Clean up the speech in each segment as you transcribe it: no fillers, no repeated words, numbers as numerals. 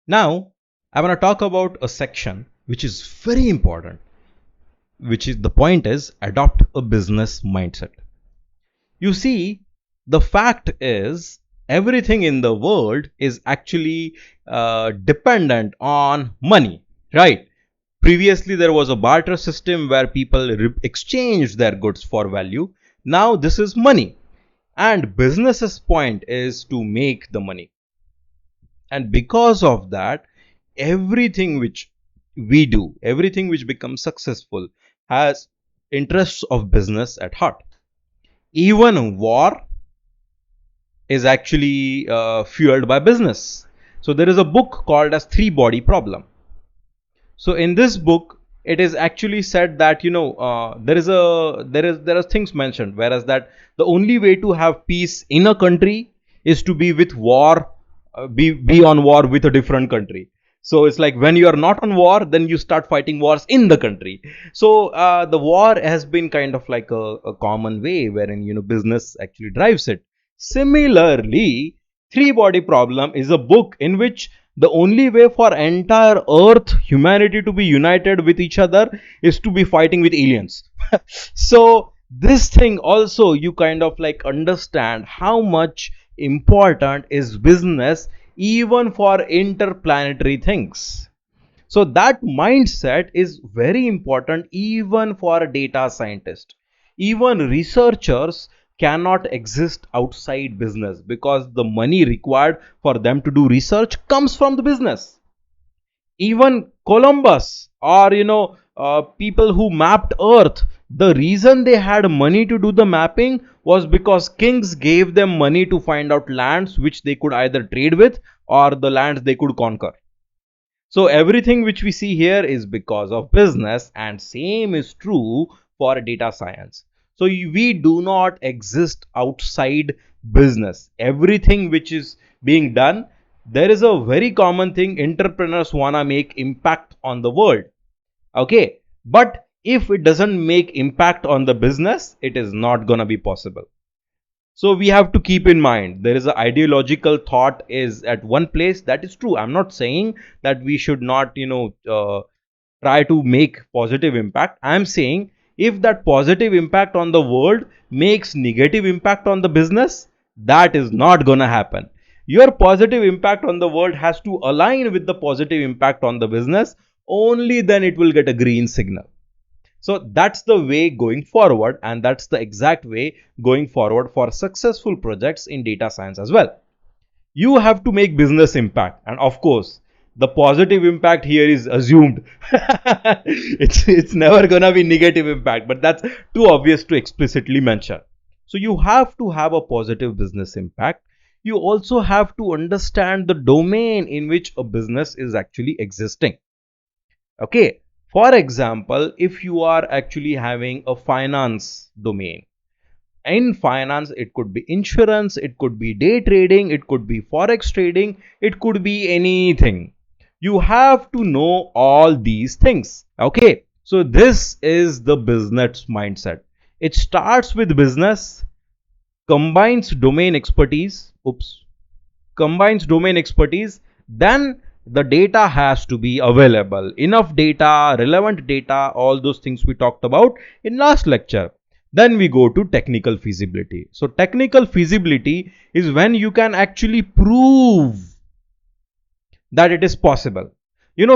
Now, I want to talk about a section which is very important, which is the point is adopt a business mindset. You see, the fact is everything in the world is actually dependent on money, right? Previously, there was a barter system where people exchanged their goods for value. Now, this is money, and business's point is to make the money. And because of that, everything which we do, everything which becomes successful, has interests of business at heart. Even war is actually fueled by business. So there is a book called as Three Body Problem. So in this book, it is actually said that there are things mentioned, whereas that the only way to have peace in a country is to be with war, be on war with a different country. So it's like when you are not on war, then you start fighting wars in the country. So the war has been kind of like a common way wherein business actually drives it. Similarly, Three Body Problem is a book in which the only way for entire earth humanity to be united with each other is to be fighting with aliens. So this thing also, you kind of like understand how much important is business even for interplanetary things. So that mindset is very important even for a data scientist. Even researchers cannot exist outside business because the money required for them to do research comes from the business. Even Columbus or people who mapped earth, the reason they had money to do the mapping was because kings gave them money to find out lands which they could either trade with or the lands they could conquer. So everything which we see here is because of business, and same is true for data science. So we do not exist outside business. Everything which is being done, there is a very common thing: entrepreneurs wanna make impact on the world. Okay, but if it doesn't make impact on the business, it is not gonna be possible. So we have to keep in mind there is a ideological thought is at one place. That is true. I'm not saying that we should not try to make positive impact. I'm saying if that positive impact on the world makes negative impact on the business, that is not gonna happen. Your positive impact on the world has to align with the positive impact on the business. Only then it will get a green signal. So that's the way going forward, and that's the exact way going forward for successful projects in data science as well. You have to make business impact, and of course, the positive impact here is assumed. It's never gonna be negative impact, but that's too obvious to explicitly mention. So you have to have a positive business impact. You also have to understand the domain in which a business is actually existing. Okay, for example, if you are actually having a finance domain, in finance it could be insurance, it could be day trading, it could be forex trading, it could be anything. You have to know all these things. Okay, so this is the business mindset. It starts with business, combines domain expertise, combines domain expertise, then the data has to be available. Enough data, relevant data, all those things we talked about in last lecture. Then we go to technical feasibility. So technical feasibility is when you can actually prove that it is possible.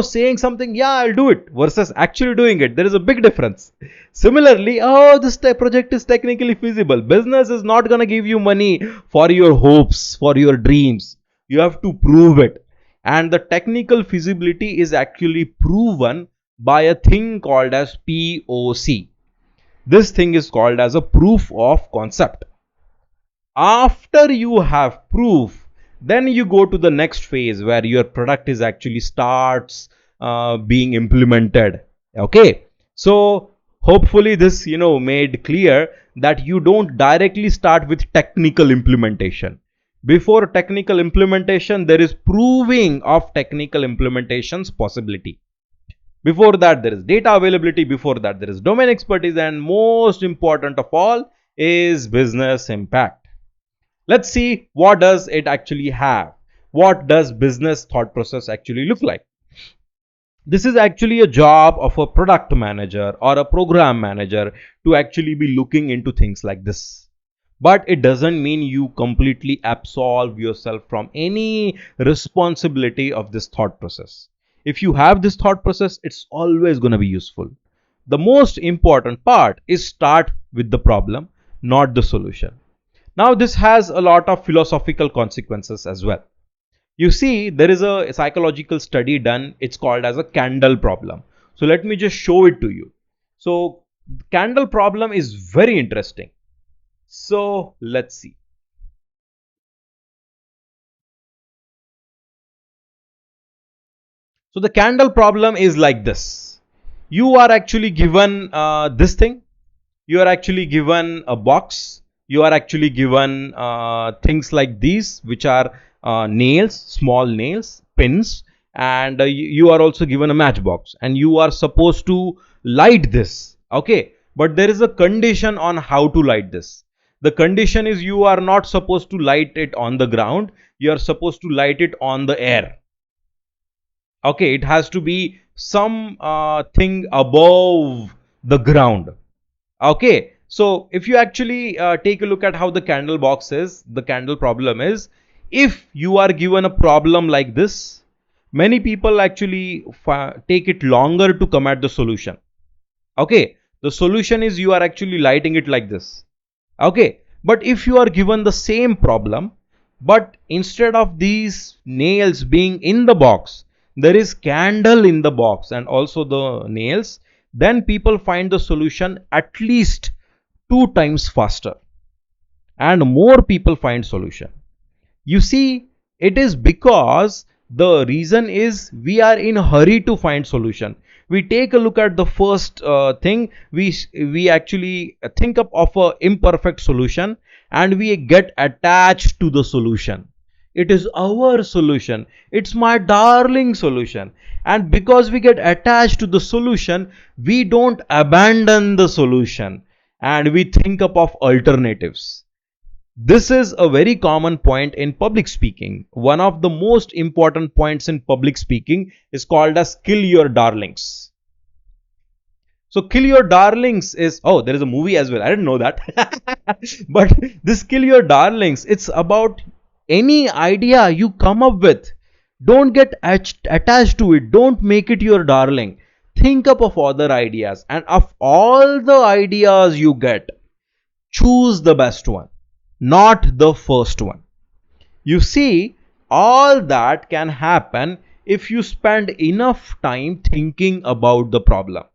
Saying something, yeah, I'll do it, versus actually doing it, there is a big difference. Similarly, oh, this project is technically feasible. Business is not going to give you money for your hopes, for your dreams. You have to prove it. And the technical feasibility is actually proven by a thing called as POC. This thing is called as a proof of concept. After you have proof, then you go to the next phase where your product is actually starts being implemented. Okay, so hopefully this made clear that you don't directly start with technical implementation. Before technical implementation, there is proving of technical implementation's possibility. Before that, there is data availability. Before that, there is domain expertise, and most important of all is business impact. Let's see what does it actually have. what does business thought process actually look like? This is actually a job of a product manager or a program manager to actually be looking into things like this. But it doesn't mean you completely absolve yourself from any responsibility of this thought process. If you have this thought process, it's always going to be useful. The most important part is start with the problem, not the solution. Now, this has a lot of philosophical consequences as well. You see, there is a psychological study done. It's called as a candle problem. So let me just show it to you. So candle problem is very interesting. So let's see. So the candle problem is like this. You are actually given this thing. You are actually given a box. You are actually given things like these, which are nails, small nails, pins, and you are also given a matchbox, and you are supposed to light this. Okay, but there is a condition on how to light this. The condition is you are not supposed to light it on the ground. You are supposed to light it on the air. Okay, it has to be some thing above the ground. Okay, so if you actually take a look at how the candle box is, the candle problem is, if you are given a problem like this, many people actually take it longer to come at the solution. Okay, the solution is you are actually lighting it like this. Okay, but if you are given the same problem, but instead of these nails being in the box, there is candle in the box and also the nails, then people find the solution at least two times faster, and more people find solution. You see, it is because the reason is we are in a hurry to find solution. We take a look at the first thing, we actually think of a imperfect solution, and we get attached to the solution. It is our solution, it's my darling solution, and because we get attached to the solution, we don't abandon the solution, and we think up of alternatives. This is a very common point in public speaking. One of the most important points in public speaking is called as kill your darlings. So kill your darlings is, oh, there is a movie as well. I didn't know that. But this kill your darlings, it's about any idea you come up with. Don't get attached to it. Don't make it your darling. Think up of other ideas, and of all the ideas you get, choose the best one, not the first one. You see, all that can happen if you spend enough time thinking about the problem.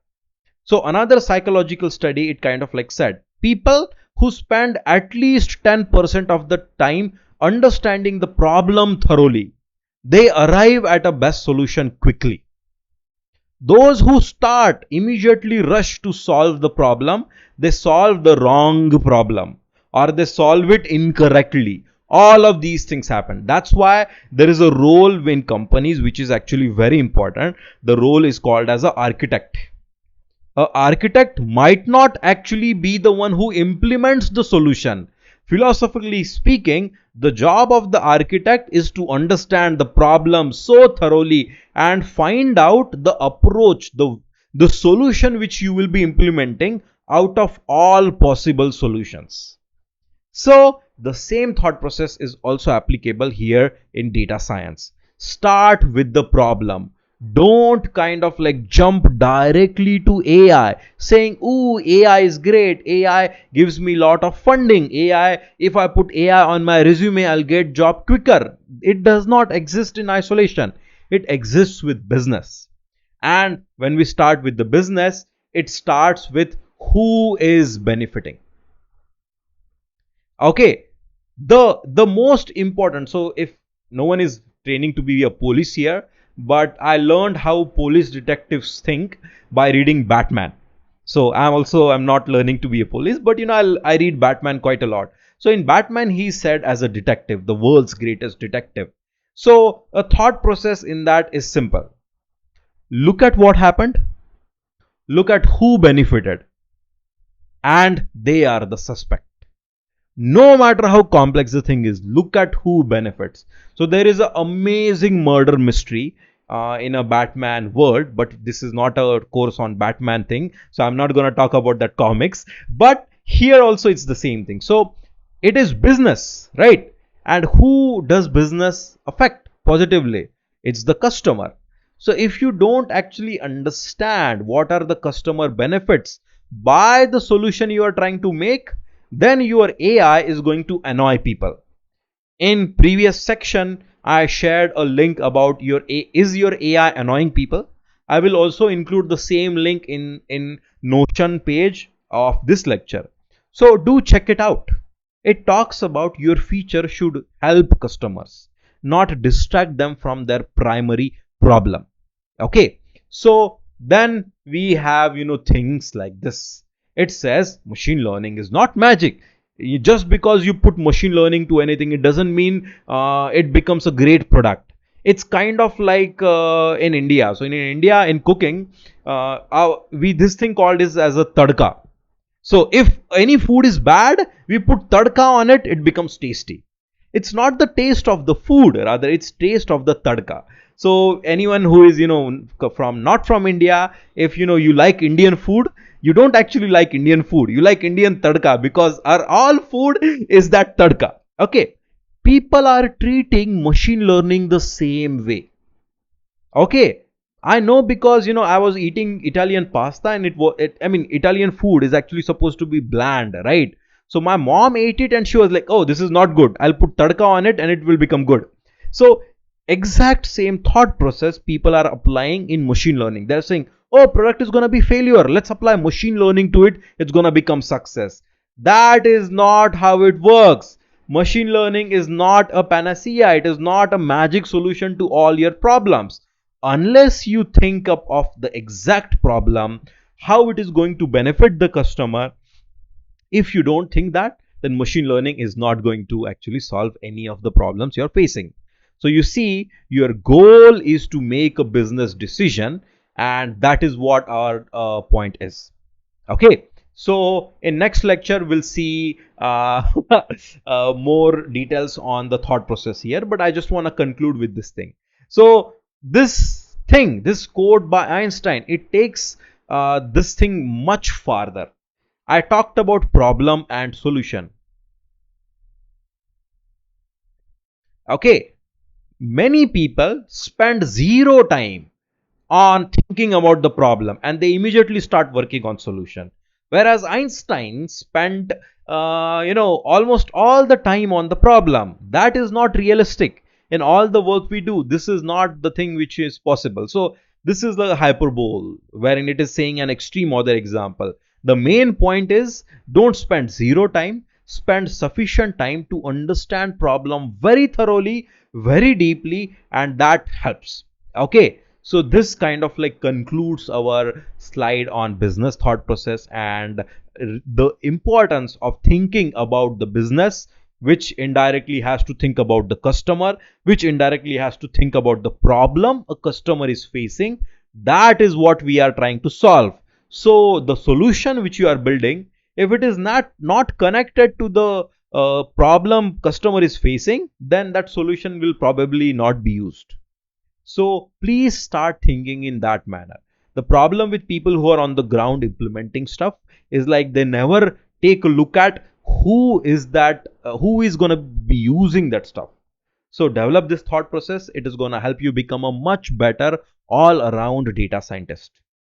So another psychological study, it kind of like said, people who spend at least 10% of the time understanding the problem thoroughly, they arrive at a best solution quickly. Those who start immediately rush to solve the problem, they solve the wrong problem, or they solve it incorrectly. All of these things happen. That's why there is a role in companies which is actually very important. The role is called as an architect. An architect might not actually be the one who implements the solution. Philosophically speaking, the job of the architect is to understand the problem so thoroughly and find out the approach, the solution which you will be implementing out of all possible solutions. So the same thought process is also applicable here in data science. Start with the problem. Don't kind of like jump directly to AI saying, ooh, AI is great. AI gives me lot of funding. AI, if I put AI on my resume, I'll get job quicker. It does not exist in isolation. It exists with business. And when we start with the business, it starts with who is benefiting. Okay, the most important, so if no one is training to be a police here, but I learned how police detectives think by reading Batman. So I'm not learning to be a police, but I read Batman quite a lot. So in Batman, he said as a detective, the world's greatest detective. So a thought process in that is simple. Look at what happened, look at who benefited, and they are the suspect. No matter how complex the thing is, look at who benefits. So there is an amazing murder mystery in a Batman world, but this is not a course on Batman thing, so I'm not going to talk about that comics. But here also it's the same thing. So it is business, right? And who does business affect positively? It's the customer. So if you don't actually understand what are the customer benefits by the solution you are trying to make, then your AI is going to annoy people. In previous section, I shared a link about is your AI annoying people. I will also include the same link in Notion page of this lecture. So do check it out. It talks about your feature should help customers, not distract them from their primary problem. Okay. So then we have, things like this. It says machine learning is not magic. Just because you put machine learning to anything, it doesn't mean it becomes a great product. It's kind of like in India. So in India, in cooking, we this thing called is as a tadka. So if any food is bad, we put tadka on it, it becomes tasty. It's not the taste of the food, rather it's taste of the tadka. So anyone who is, from not from India, if you like Indian food, you don't actually like Indian food. You like Indian tadka because our all food is that tadka. Okay. People are treating machine learning the same way. Okay. I know because I was eating Italian pasta and I mean Italian food is actually supposed to be bland, right? So my mom ate it and she was like, "Oh, this is not good. I'll put tadka on it and it will become good." So exact same thought process people are applying in machine learning. They're saying, "Oh, product is going to be failure. Let's apply machine learning to it. It's going to become success." That is not how it works. Machine learning is not a panacea. It is not a magic solution to all your problems unless you think up of the exact problem, how it is going to benefit the customer. If you don't think that, then machine learning is not going to actually solve any of the problems you're facing. So you see, your goal is to make a business decision, and that is what our point is. Okay. So in next lecture we'll see more details on the thought process here, but I just want to conclude with this thing. So this quote by Einstein, it takes this thing much farther. I talked about problem and solution. Okay. Many people spend zero time on thinking about the problem and they immediately start working on solution, whereas Einstein spent almost all the time on the problem. That is not realistic. In all the work we do, this is not the thing which is possible. So this is the hyperbole wherein it is saying an extreme other example. The main point is, don't spend zero time, spend sufficient time to understand problem very thoroughly, very deeply, and that helps. Okay. So this kind of like concludes our slide on business thought process and the importance of thinking about the business, which indirectly has to think about the customer, which indirectly has to think about the problem a customer is facing. That is what we are trying to solve. So the solution which you are building, if it is not connected to the problem customer is facing, then that solution will probably not be used. So please start thinking in that manner. The problem with people who are on the ground implementing stuff is like they never take a look at who is going to be using that stuff. So develop this thought process. It is going to help you become a much better all around data scientist.